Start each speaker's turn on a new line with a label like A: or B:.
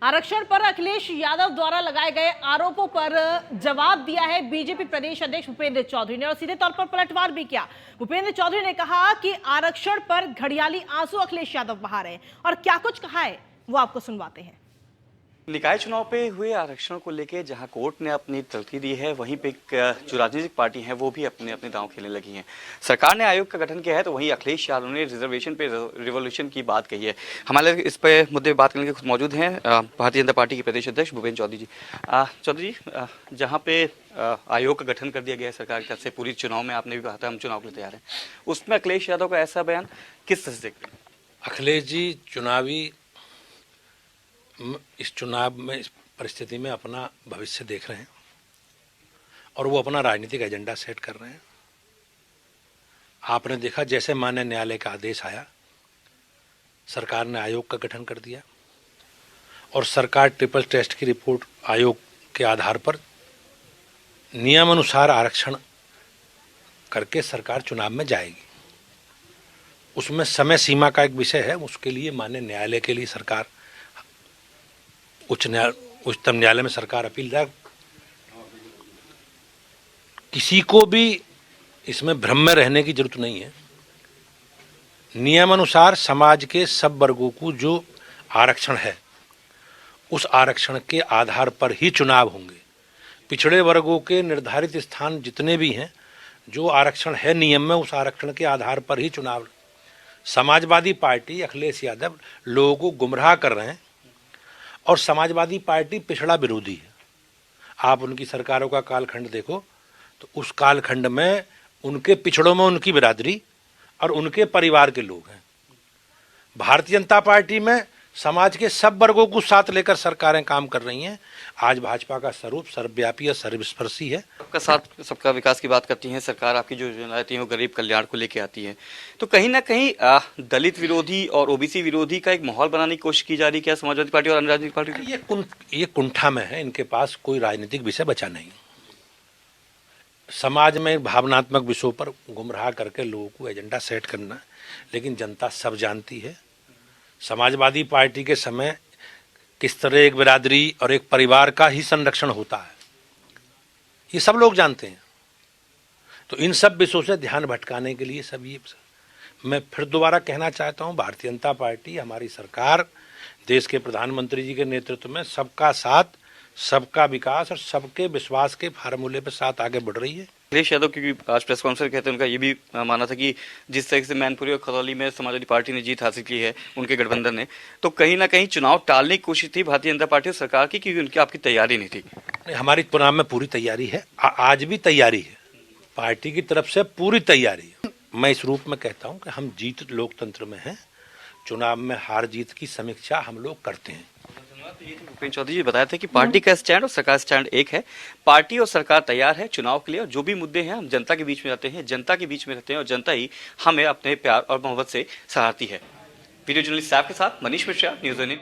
A: आरक्षण पर अखिलेश यादव द्वारा लगाए गए आरोपों पर जवाब दिया है बीजेपी प्रदेश अध्यक्ष भूपेंद्र चौधरी ने और सीधे तौर पर पलटवार भी किया। भूपेंद्र चौधरी ने कहा कि आरक्षण पर घड़ियाली आंसू अखिलेश यादव बहा रहे हैं और क्या कुछ कहा है वो आपको सुनवाते हैं।
B: निकाय चुनाव पे हुए आरक्षण को लेकर जहां कोर्ट ने अपनी तलखी दी है, वहीं पे जो राजनीतिक पार्टी हैं वो भी अपने अपने दांव खेलने लगी हैं। सरकार ने आयोग का गठन किया है तो वहीं अखिलेश यादव ने रिजर्वेशन पे रिवॉल्यूशन की बात कही है। हमारे इस पे मुद्दे बात करने के खुद मौजूद हैं भारतीय जनता पार्टी के प्रदेश अध्यक्ष भूपेंद्र चौधरी जी। चौधरी जी, जहाँ पे आयोग का गठन कर दिया गया है सरकार की तरफ से, पूरी चुनाव में आपने भी कहा था हम चुनाव के लिए तैयार हैं, उसमें अखिलेश यादव का ऐसा बयान किस तरह से देखते हैं?
C: अखिलेश जी इस चुनाव में इस परिस्थिति में अपना भविष्य देख रहे हैं और वो अपना राजनीतिक एजेंडा सेट कर रहे हैं। आपने देखा जैसे माननीय न्यायालय का आदेश आया, सरकार ने आयोग का गठन कर दिया और सरकार ट्रिपल टेस्ट की रिपोर्ट आयोग के आधार पर नियमानुसार आरक्षण करके सरकार चुनाव में जाएगी। उसमें समय सीमा का एक विषय है, उसके लिए माननीय न्यायालय के लिए सरकार उच्चतम न्यायालय में सरकार अपील दायर। किसी को भी इसमें भ्रम में रहने की जरूरत नहीं है। नियमानुसार समाज के सब वर्गों को जो आरक्षण है उस आरक्षण के आधार पर ही चुनाव होंगे। पिछड़े वर्गों के निर्धारित स्थान जितने भी हैं, जो आरक्षण है नियम में, उस आरक्षण के आधार पर ही चुनाव। समाजवादी पार्टी अखिलेश यादव लोगों को गुमराह कर रहे हैं और समाजवादी पार्टी पिछड़ा विरोधी है। आप उनकी सरकारों का कालखंड देखो तो उस कालखंड में उनके पिछड़ों में उनकी बिरादरी और उनके परिवार के लोग हैं। भारतीय जनता पार्टी में समाज के सब वर्गों को साथ लेकर सरकारें काम कर रही हैं। आज भाजपा का स्वरूप सर्वव्यापी और सर्वस्पर्शी है।
B: सबका साथ सबका विकास की बात करती है सरकार, आपकी जो योजनाएं आती हैं वो गरीब कल्याण को लेके आती है, तो कहीं ना कहीं दलित विरोधी और ओबीसी विरोधी का एक माहौल बनाने की कोशिश की जा रही है क्या समाजवादी पार्टी और अन्य राजनीतिक पार्टी?
C: ये कुंठा में है, इनके पास कोई राजनीतिक विषय बचा नहीं। समाज में भावनात्मक विषयों पर गुमराह करके लोगों को एजेंडा सेट करना, लेकिन जनता सब जानती है समाजवादी पार्टी के समय किस तरह एक बिरादरी और एक परिवार का ही संरक्षण होता है, ये सब लोग जानते हैं। तो इन सब विषयों से ध्यान भटकाने के लिए सब ये मैं फिर दोबारा कहना चाहता हूँ, भारतीय जनता पार्टी, हमारी सरकार देश के प्रधानमंत्री जी के नेतृत्व में सबका साथ, सबका विकास और सबके विश्वास के फार्मूले पर साथ आगे बढ़ रही है।
B: अखिलेश यादव की आज प्रेस कॉन्फ्रेंस कहते हैं, उनका ये भी माना था कि जिस तरह से मैनपुरी और खरौली में समाजवादी पार्टी ने जीत हासिल की है उनके गठबंधन ने, तो कहीं ना कहीं चुनाव टालने की कोशिश थी भारतीय जनता पार्टी और सरकार की, क्योंकि उनकी आपकी तैयारी नहीं थी।
C: हमारी चुनाव में पूरी तैयारी है, आज भी तैयारी है, पार्टी की तरफ से पूरी तैयारी है। मैं इस रूप में कहता हूँ कि हम जीत लोकतंत्र में हैं, चुनाव में हार जीत की समीक्षा हम लोग करते हैं।
B: भूपेंद्र चौधरी जी बताया था कि पार्टी का स्टैंड और सरकार स्टैंड एक है, पार्टी और सरकार तैयार है चुनाव के लिए और जो भी मुद्दे हैं हम जनता के बीच में रहते हैं, जनता के बीच में रहते हैं और जनता ही हमें अपने प्यार और मोहब्बत से सराहती है। वीडियो जर्नलिस्ट साहब के साथ मनीष मिश्रा, न्यूज़ 18।